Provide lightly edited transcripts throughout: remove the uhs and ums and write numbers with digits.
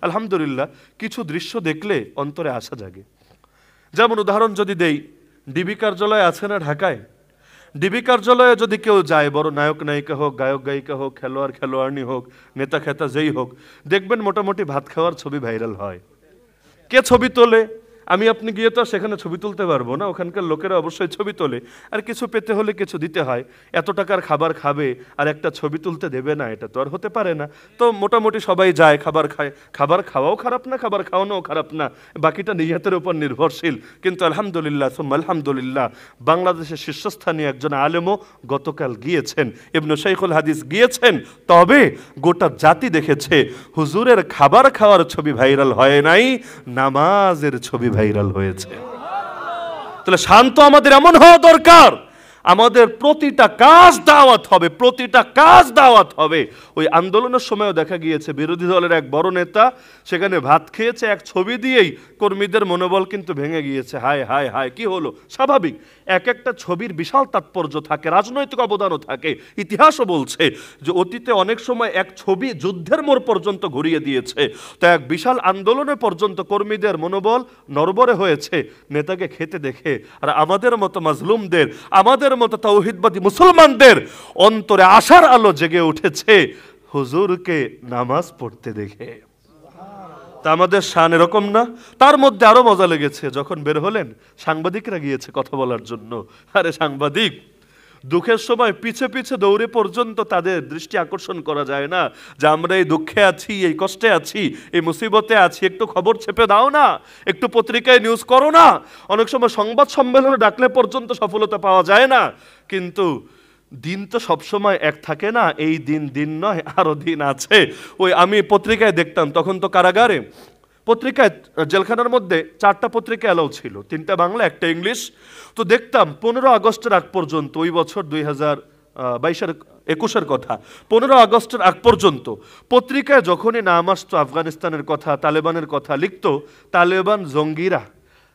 আলহামদুলিল্লাহ কিছু দৃশ্য দেখলে অন্তরে আশা জাগে। যেমন উদাহরণ যদি দেই, ডিবি কার্যালয় আছে না ঢাকায়, ডিবি কার্যালয়ে যদি কেউ যায়, বড় নায়ক নায়িকা হোক, গায়ক গায়িকা হোক, খেলোয়াড় খেলোয়াড়নি হোক, নেতা খেতা যেই হোক, দেখবেন মোটামুটি ভাত খাওয়ার ছবি ভাইরাল হয়। কে ছবি তোলে? আমি আপনি গিয়ে তো সেখানে ছবি তুলতে পারবো না, ওখানকার লোকেরা অবশ্যই ছবি তোলে। আর কিছু পেতে হলে কিছু দিতে হয়। এত টাকার খাবার খাবে আর একটা ছবি তুলতে দেবে না, এটা তো আর হতে পারে না। তো মোটামুটি সবাই যায়, খাবার খায়। খাবার খাওয়াও খারাপ না, খাবার খাওয়ানোও খারাপ না, বাকিটা নিয়তের উপর নির্ভরশীল। কিন্তু আলহামদুলিল্লাহ সুম্মা আলহামদুলিল্লাহ, বাংলাদেশের শীর্ষস্থানীয় একজন আলেমও গতকাল গিয়েছেন, ইবনে শাইখুল হাদিস গিয়েছেন। তবে গোটা জাতি দেখেছে হুজুরের খাবার খাওয়ার ছবি ভাইরাল হয় নাই, নামাজের ছবি ভাইরাল হয়েছে। তাহলে শান্ত আমাদের এমন হওয়া দরকার, আমাদের প্রতিটা কাজ দাওয়াত হবে, প্রতিটা কাজ দাওয়াত হবে। ওই আন্দোলনের সময়ও দেখা গিয়েছে বিরোধী দলের এক বড় নেতা সেখানে ভাত খেয়েছে, এক ছবি দিয়েই কর্মীদের মনোবল কিন্তু ভেঙে গিয়েছে। হায় হায় হায়, কি হলো? স্বাভাবিক, এক একটা ছবির বিশাল তাৎপর্য থাকে, রাজনৈতিক অবদানও থাকে। ইতিহাসও বলছে যে অতীতে অনেক সময় এক ছবি যুদ্ধের মোড় পর্যন্ত ঘুরিয়ে দিয়েছে। তো এক বিশাল আন্দোলনে পর্যন্ত কর্মীদের মনোবল নড়বড়ে হয়েছে নেতাকে খেতে দেখে। আর আমাদের মতো মাজলুমদের, আমাদের মতো তাওহীদবাদী মুসলমানদের অন্তরে আশার আলো জেগে উঠেছে হুজুরকে নামাজ পড়তে দেখে। তা আমাদের শান এরকম না? তার মধ্যে আরো মজা লেগেছে যখন বের হলেন, সাংবাদিকরা গিয়েছে কথা বলার জন্য। আরে সাংবাদিক, দুঃখের সময় পিছে পিছে দৌড়ে পর্যন্ত তাদের দৃষ্টি আকর্ষণ করা যায় না যে আমরা এই দুঃখে আছি, এই কষ্টে আছি, এই মুসিবতে আছি, একটু খবর ছেপে দাও না, একটু পত্রিকায় নিউজ করো না। অনেক সময় সংবাদ সম্মেলনে ডাকলে পর্যন্ত সফলতা পাওয়া যায় না। কিন্তু দিন তো সবসময় এক থাকে না, এই দিন দিন নয়, আরো দিন আছে। ওই আমি পত্রিকায় দেখতাম, তখন তো কারাগারে, পত্রিকায় জেলখানার মধ্যে 4টা পত্রিকা অ্যালাউ ছিল, 3টা বাংলা, 1টা ইংলিশ। তো দেখতাম 15 আগস্টের আগ পর্যন্ত, ওই বছর 2022-21-এর কথা, 15 আগস্টের আগ পর্যন্ত পত্রিকায় যখনই নাম আসতো আফগানিস্তানের কথা, তালেবানের কথা লিখতো, তালেবান জঙ্গিরা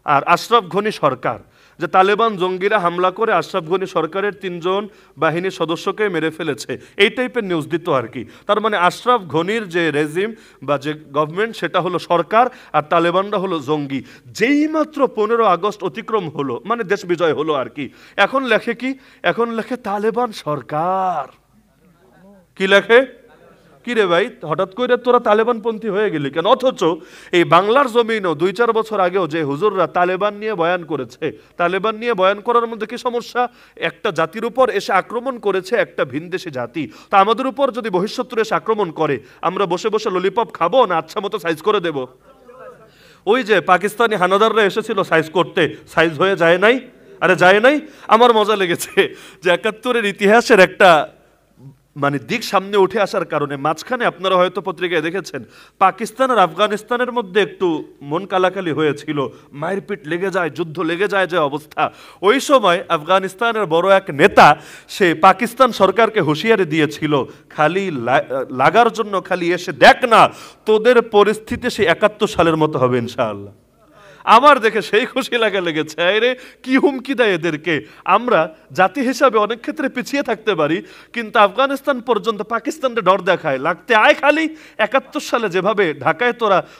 আর আশরাফ ঘনি সরকার, যে তালেবান জঙ্গিরা হামলা করে আশরাফ ঘনি সরকারের 3 জন বাহিনীর সদস্যকে মেরে ফেলেছে, এই টাইপের নিউজ দিত আর কি। তার মানে আশরাফ ঘনির যে রেজিম বা যে গভর্নমেন্ট সেটা হলো সরকার, আর তালেবানরা হলো জঙ্গি। যেই মাত্র 15 আগস্ট অতিক্রম হলো, মানে দেশ বিজয় হলো আর কি, এখন লেখে কি? এখন লেখে তালেবান সরকার। কি লেখে? কি রে ভাই, হঠাৎ করে তোরা তালেবানপন্থী হয়ে গেলি কেন? অথচ এই বাংলার জমিনও 2-4 বছর আগেও যে হুজুররা তালেবান নিয়ে বয়ান করেছে, তালেবান নিয়ে বয়ান করার মধ্যে কি সমস্যা? একটা জাতির উপর এসে আক্রমণ করেছে, একটা ভিনদেশী জাতি। তা আমাদের উপর যদি বহিঃশত্রু এসে আক্রমণ করে, আমরা বসে বসে ললিপপ খাবো না আচ্ছা মতো সাইজ করে দেব? ওই যে পাকিস্তানি হানাদাররা এসেছিল সাইজ করতে, সাইজ হয়ে যায় নাই? আরে যায় নাই? আমার মজা লেগেছে যে 71-এর ইতিহাসের একটা মানে দিক সামনে উঠে আসার কারণে মাঝখানে আপনারা হয়তো পত্রিকায় দেখেছেন পাকিস্তান আর আফগানিস্তানের মধ্যে একটু মন কালাকালি হয়েছিল, মারপিট লেগে যায়, যুদ্ধ লেগে যায় যে অবস্থা। ওই সময় আফগানিস্তানের বড় এক নেতা সে পাকিস্তান সরকারকে হুঁশিয়ারি দিয়েছিল, খালি লাগার জন্য খালি এসে দেখ না, তোদের পরিস্থিতি সে 71 সালের মতো হবে ইনশাআল্লাহ। আমার দেখে সেই খুশি লেগেছে, আরে কি হুমকি দেয় এদেরকে। আমরা জাতি হিসাবে অনেক ক্ষেত্রে পিছিয়ে থাকতে পারি, কিন্তু আফগানিস্তান পর্যন্ত পাকিস্তানকে ডর দেখায়, লাগতে আয় খালি। 71 সালে যেভাবে ঢাকায়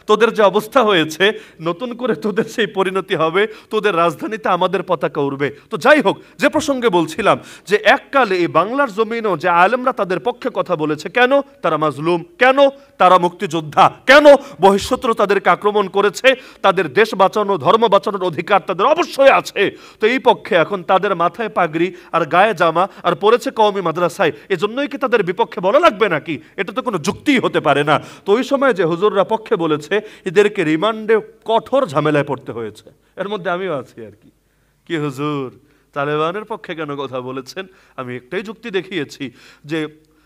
তোদের যে অবস্থা হয়েছে, নতুন করে তোদের সেই পরিণতি হবে, তোদের রাজধানীতে আমাদের পতাকা উড়বে। তো যাই হোক, যে প্রসঙ্গে বলছিলাম যে এককালে এই বাংলার জমিনও যে আলেমরা তাদের পক্ষে কথা বলেছে, কেন? তারা মাজলুম, কেন? তারা মুক্তিযোদ্ধা, কেন? বহিঃশত্রু তাদেরকে আক্রমণ করেছে, তাদের দেশ বাঁচানো, ধর্ম বাঁচানোর অধিকার তাদের অবশ্যই আছে। তো এই পক্ষে এখন তাদের মাথায় পাগড়ি আর গায়ে জামা আর পড়েছে কওমি মাদ্রাসায়, এজন্যই কি তাদের বিপক্ষে বলা লাগবে নাকি? এটা তো কোনো যুক্তিই হতে পারে না। তো ওই সময় যে হুজুররা পক্ষে বলেছে, এদেরকে রিমান্ডে কঠোর ঝামেলায় পড়তে হয়েছে। এর মধ্যে আমিও আছি আর কি। কি হুজুর তালেবানের পক্ষে কেন কথা বলেছেন? আমি একটাই যুক্তি দেখিয়েছি যে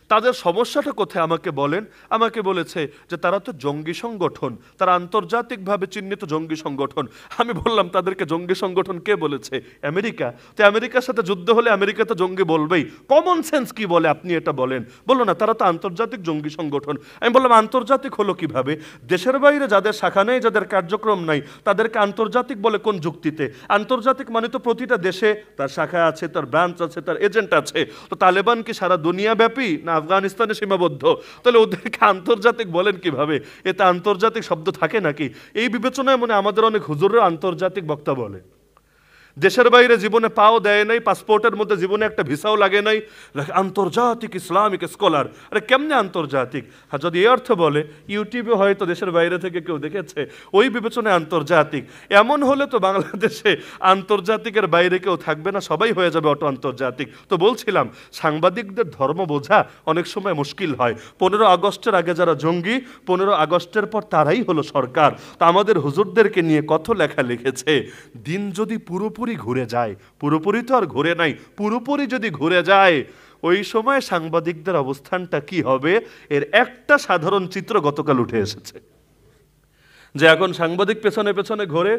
তাদের সমস্যাটা কোথায় আমাকে বলেন। আমাকে বলেছে যে তারা তো জঙ্গি সংগঠন, তারা আন্তর্জাতিকভাবে চিহ্নিত জঙ্গি সংগঠন। আমি বললাম তাদেরকে জঙ্গি সংগঠন কে বলেছে? আমেরিকা। তো আমেরিকার সাথে যুদ্ধ হলে আমেরিকা তো জঙ্গি বলবেই, কমন সেন্স কি বলে আপনি এটা বলেন? বললো না, তারা তো আন্তর্জাতিক জঙ্গি সংগঠন। আমি বললাম আন্তর্জাতিক হলো কিভাবে? দেশের বাইরে যাদের শাখা নেই, যাদের কার্যক্রম নাই, তাদেরকে আন্তর্জাতিক বলে কোন যুক্তিতে? আন্তর্জাতিক মানে তো প্রতিটা দেশে তার শাখা আছে, তার ব্রাঞ্চ আছে, তার এজেন্ট আছে। তো তালেবান কি সারা দুনিয়া ব্যাপী, না আফগানিস্তানে সীমাবদ্ধ, তাহলে ওদেরকে আন্তর্জাতিক বলেন কিভাবে? এতে আন্তর্জাতিক শব্দ থাকে নাকি? এই বিবেচনায় মনে আমাদের অনেক হুজুররা আন্তর্জাতিক বক্তা বলে। দেশের বাইরে জীবনে পাও দেয় নাই, পাসপোর্টের মধ্যে জীবনে একটা ভিসাও লাগে নাই, আন্তর্জাতিক ইসলামিক স্কলার। আরে কেমনে আন্তর্জাতিক? আর যদি এই অর্থ বলে, ইউটিউবে হয়তো দেশের বাইরে থেকে কেউ দেখেছে, ওই বিবেচনায় আন্তর্জাতিক। এমন হলে তো বাংলাদেশে আন্তর্জাতিকের বাইরে কেউ থাকবে না, সবাই হয়ে যাবে অটো আন্তর্জাতিক। তো বলছিলাম, সাংবাদিকদের ধর্ম বোঝা অনেক সময় মুশকিল হয়। 15 আগস্টের আগে যারা জঙ্গি, 15 আগস্টের পর তারাই হলো সরকার। তা আমাদের হুজুরদেরকে নিয়ে কত লেখা লিখেছে। দিন যদি পুরোপুরি ঘুরে যায়, পুরোপুরি তো আর ঘুরে নাই, পুরোপুরি যদি ঘুরে যায়, ওই সময় সাংবাদিকদের অবস্থানটা কি হবে, এর একটা সাধারণ চিত্র গতকাল উঠে এসেছে। যে এখন সাংবাদিক পেছনে পেছনে ঘোরে,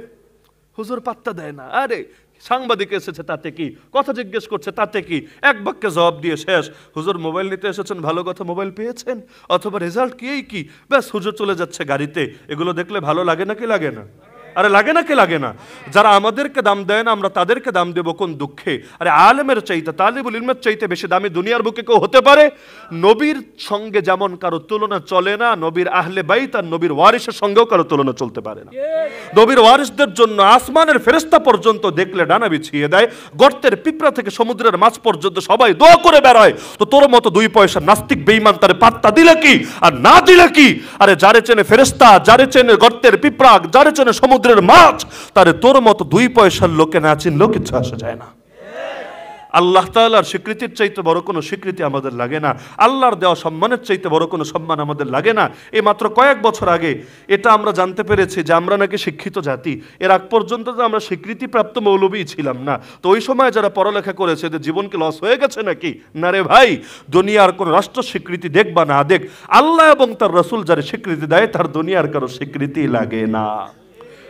হুজুর পাত্তা দেয় না, আরে সাংবাদিক এসেছে তাতে কি, কথা জিজ্ঞেস করছে তাতে কি, এক বাক্যে জবাব দিয়ে শেষ। হুজুর মোবাইল নিতে এসেছেন, ভালো কথা, মোবাইল পেয়েছেন, অথবা রেজাল্ট কি, এই কি, ব্যাস হুজুর চলে যাচ্ছে গাড়িতে। এগুলো দেখলে ভালো লাগে নাকি লাগে না? আরে লাগে নাকি লাগে না? যারা আমাদেরকে দাম দেয় না, আমরা তাদেরকে দাম দেবো কোন দুঃখে? আরে আলেমের চাইতে, তালিবুল ইলমের চাইতে বেশি দামি দুনিয়ার বুকে কেউ হতে পারে? নবীর সঙ্গে যেমন কারো তুলনা চলে না, নবীর আহলে বাইত আর নবীর ওয়ারিসের সঙ্গেও কারো তুলনা চলতে পারে না। নবীর ওয়ারিসদের জন্য আসমানের ফেরেশতা পর্যন্ত দেখলে ডানা বিছিয়ে দেয়, গর্তের পিঁপড়া থেকে সমুদ্রের মাছ পর্যন্ত সবাই দোয়া করে বেড়ায়। তো তোর মতো 2 পয়সা নাস্তিক বেঈমান তারে পাত্তা দিলে কি আর না দিলে কি? আরে যারে চেনে ফেরেশতা, যারে চেনে গর্তের পিঁপড়া, যারে চেনে সমুদ্রের মাছ, তারে তোর মতো 2 পয়সার লোকে না চিনলেও কিছু আসা যায় না। আল্লাহ তাআলার স্বীকৃতির চাইতে বড় কোনো স্বীকৃতি আমাদের লাগে না, আল্লাহর দেওয়া সম্মানের চাইতে বড় কোনো সম্মান আমাদের লাগে না। এই মাত্র কয়েক বছর আগে এটা আমরা জানতে পেরেছি যে আমরা নাকি শিক্ষিত জাতি। এর আগ পর্যন্ত তো আমরা স্বীকৃতিপ্রাপ্ত মৌলবী ছিলাম না। তো ওই সময় যারা পড়ালেখা করেছে এদের জীবন কি লস হয়ে গেছে নাকি? না রে ভাই, দুনিয়ার কোন রাষ্ট্র স্বীকৃতি দেখ বা না দেখ, আল্লাহ এবং তার রাসূল যারা স্বীকৃতি দেয় তার দুনিয়ার কারো স্বীকৃতি লাগে না।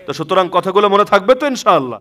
তো সুতরাং কথাগুলো মনে থাকবে তো ইনশাআল্লাহ।